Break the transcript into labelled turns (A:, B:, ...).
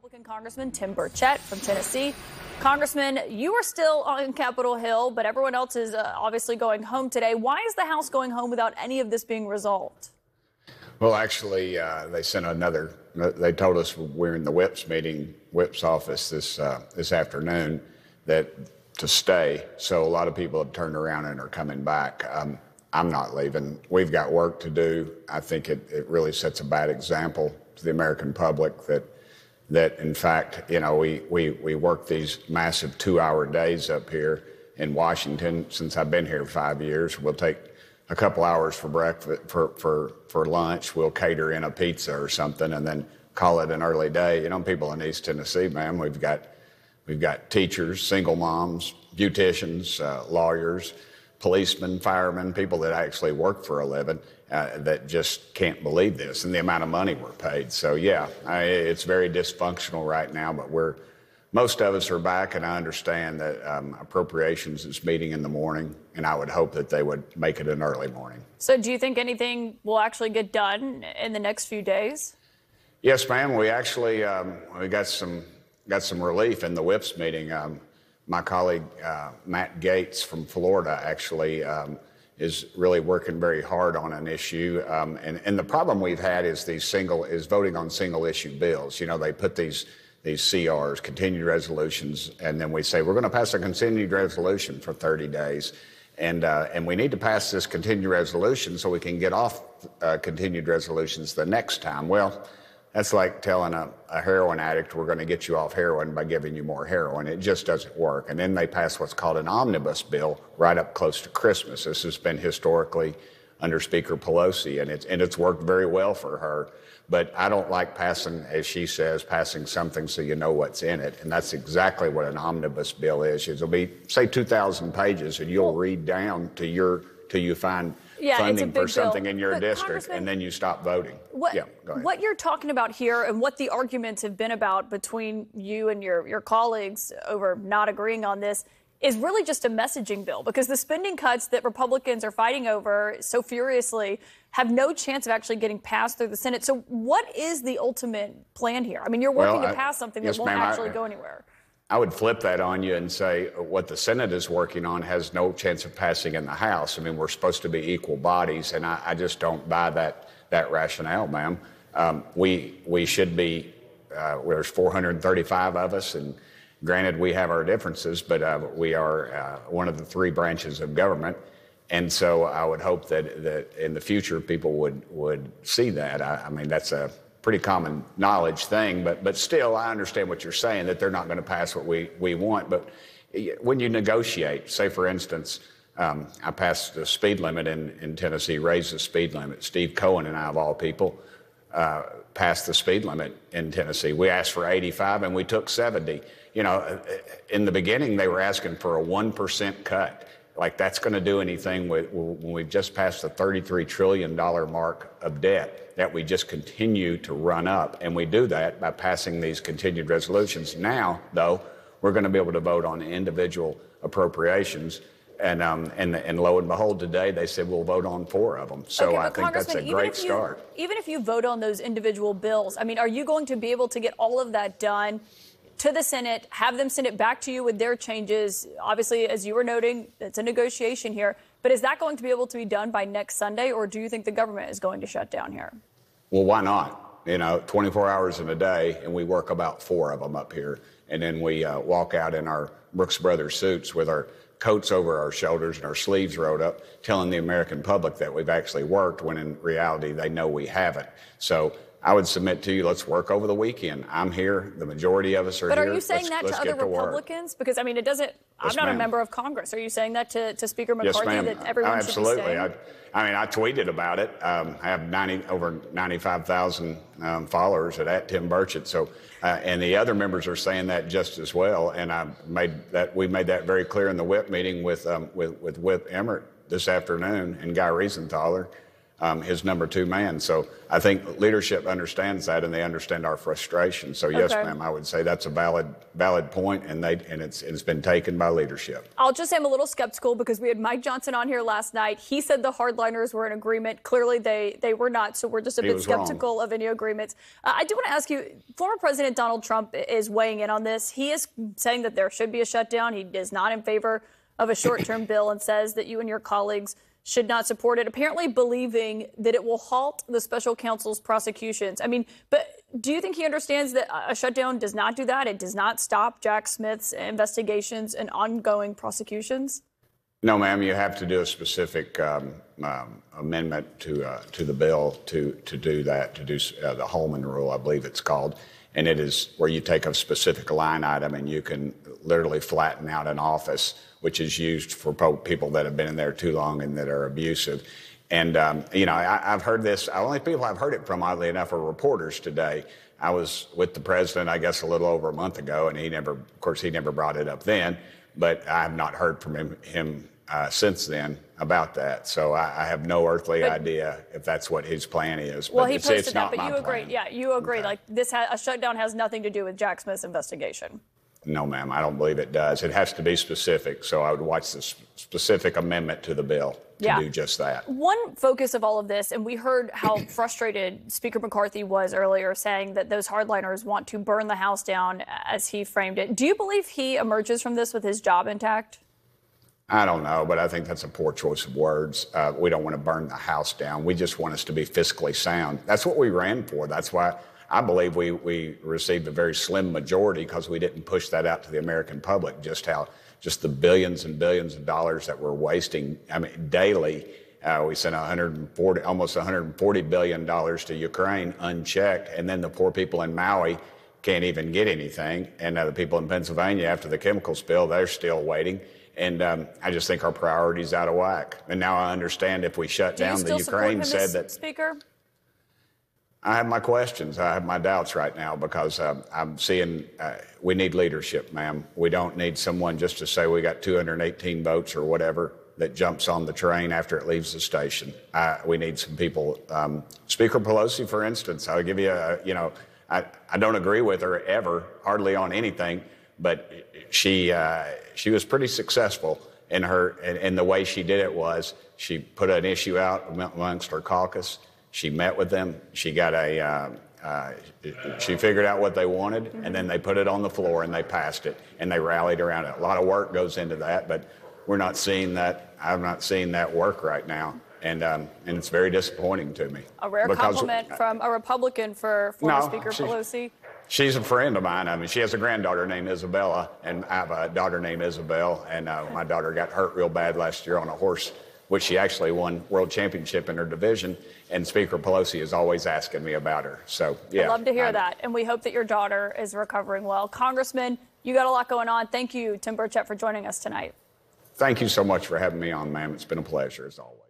A: Republican Congressman Tim Burchett from Tennessee. Congressman, you are still on Capitol Hill, but everyone else is obviously going home today. Why is the House going home without any of this being resolved?
B: Well, actually, they sent another. They told us we're in the whip's office this afternoon to stay. So a lot of people have turned around and are coming back. I'm not leaving. We've got work to do. I think it really sets a bad example to the American public that in fact, you know, we work these massive 2-hour days up here in Washington. Since I've been here 5 years, we'll take a couple hours for breakfast, for lunch. We'll cater in a pizza or something and then call it an early day. You know, people in East Tennessee, man, we've got teachers, single moms, beauticians, lawyers, policemen, firemen, people that actually work for a living that just can't believe this and the amount of money we're paid. So, yeah, it's very dysfunctional right now, but most of us are back, and I understand that appropriations is meeting in the morning, and I would hope that they would make it an early morning. So
A: do you think anything will actually get done in the next few days?
B: Yes, ma'am. We actually we got some relief in the whips meeting. My colleague, Matt Gaetz from Florida, actually is really working very hard on an issue. And the problem we've had is voting on single issue bills. You know, they put these CRs, continued resolutions, and then we say, we're going to pass a continued resolution for 30 days. And we need to pass this continued resolution so we can get off continued resolutions the next time. Well, that's like telling a heroin addict, we're going to get you off heroin by giving you more heroin. It just doesn't work. And then they pass what's called an omnibus bill right up close to Christmas. This has been historically under Speaker Pelosi, and it's worked very well for her. But I don't like passing, as she says, passing something so you know what's in it. And that's exactly what an omnibus bill is. It'll be, say, 2,000 pages, and you'll read down till you find funding for something in your district, and then you stop voting.
A: Go ahead. What you're talking about here and what the arguments have been about between you and your colleagues over not agreeing on this is really just a messaging bill, because the spending cuts that Republicans are fighting over so furiously have no chance of actually getting passed through the Senate. So what is the ultimate plan here? I mean, you're working to pass something that won't actually go anywhere.
B: I would flip that on you and say what the Senate is working on has no chance of passing in the House. I mean, we're supposed to be equal bodies, and I just don't buy that rationale, ma'am. We should be, there's 435 of us, and granted we have our differences, but we are one of the 3 branches of government. And so I would hope that in the future people would see that. I mean, that's a pretty common knowledge thing, but still, I understand what you're saying, that they're not going to pass what we want. But when you negotiate, say, for instance, I passed the speed limit in Tennessee, raised the speed limit. Steve Cohen and I, of all people, passed the speed limit in Tennessee. We asked for 85 and we took 70. You know, in the beginning, they were asking for a 1% cut. Like that's going to do anything when we've just passed the $33 trillion mark of debt that we just continue to run up. And we do that by passing these continued resolutions. Now, though, we're going to be able to vote on individual appropriations. And lo and behold, today they said we'll vote on 4 of them. So I think that's a great start.
A: Even if you vote on those individual bills, I mean, are you going to be able to get all of that done to the Senate, have them send it back to you with their changes? Obviously, as you were noting, it's a negotiation here. But is that going to be able to be done by next Sunday, or do you think the government is going to shut down here?
B: Well, why not? You know, 24 hours in a day, and we work about 4 of them up here. And then we walk out in our Brooks Brothers suits with our coats over our shoulders and our sleeves rolled up, telling the American public that we've actually worked, when in reality they know we haven't. So I would submit to you, let's work over the weekend. I'm here. The majority of us are here.
A: But are you saying that to other Republicans? Because, I mean, it doesn't – I'm not a member of Congress. Are you saying that to Speaker McCarthy, that everyone should be staying?
B: Absolutely. I mean, I tweeted about it. I have over 95,000 followers at Tim Burchett. So, and the other members are saying that just as well. And we made that very clear in the whip meeting with Whip Emmert this afternoon and Guy Riesenthaler. his number two man. So I think leadership understands that, and they understand our frustration. So yes, ma'am, I would say that's a valid point, and it's been taken by leadership.
A: I'll just say I'm a little skeptical because we had Mike Johnson on here last night. He said the hardliners were in agreement. Clearly, they were not. So we're just a bit skeptical of any agreements. I do want to ask you, former President Donald Trump is weighing in on this. He is saying that there should be a shutdown. He is not in favor of a short-term bill and says that you and your colleagues should not support it, apparently believing that it will halt the special counsel's prosecutions. I mean, but do you think he understands that a shutdown does not do that? It does not stop Jack Smith's investigations and ongoing prosecutions?
B: No, ma'am. You have to do a specific amendment to the bill to do that, to do the Holman rule, I believe it's called. And it is where you take a specific line item and you can literally flatten out an office, which is used for people that have been in there too long and that are abusive. And, I've heard this. The only people I've heard it from, oddly enough, are reporters today. I was with the president, I guess, a little over a month ago, and he never brought it up then. But I have not heard from him since then about that. So I have no earthly idea if that's what his plan is.
A: Well, he posted that, but you agree. Yeah, you agree. Okay. Like a shutdown has nothing to do with Jack Smith's investigation.
B: No, ma'am, I don't believe it does. It has to be specific. So I would watch the specific amendment to the bill to do just that.
A: One focus of all of this, and we heard how frustrated Speaker McCarthy was earlier, saying that those hardliners want to burn the House down, as he framed it. Do you believe he emerges from this with his job intact?
B: I don't know, but I think that's a poor choice of words. We don't want to burn the House down. We just want us to be fiscally sound. That's what we ran for. That's why I believe we received a very slim majority, because we didn't push that out to the American public, just the billions and billions of dollars that we're wasting. I mean, daily, we sent almost $140 billion to Ukraine unchecked, and then the poor people in Maui can't even get anything. And the people in Pennsylvania, after the chemical spill, they're still waiting. And I just think our priorities out of whack. And now I understand if we shut down the Ukraine, said that.
A: Speaker?
B: I have my questions. I have my doubts right now, because I'm seeing we need leadership, ma'am. We don't need someone just to say we got 218 votes or whatever that jumps on the train after it leaves the station. We need some people. Speaker Pelosi, for instance, I'll give you I don't agree with her ever, hardly on anything, but she was pretty successful in the way she did it. Was she put an issue out amongst her caucus? She met with them. She got she figured out what they wanted, and then they put it on the floor and they passed it, and they rallied around it. A lot of work goes into that, but we're not seeing that. I'm not seeing that work right now, and it's very disappointing to me.
A: A rare compliment from a Republican for former Speaker Pelosi.
B: She's a friend of mine. I mean, she has a granddaughter named Isabella, and I have a daughter named Isabel. And my daughter got hurt real bad last year on a horse, which she actually won world championship in her division. And Speaker Pelosi is always asking me about her. So, yeah.
A: I'd love to hear that. And we hope that your daughter is recovering well. Congressman, you got a lot going on. Thank you, Tim Burchett, for joining us tonight.
B: Thank you so much for having me on, ma'am. It's been a pleasure, as always.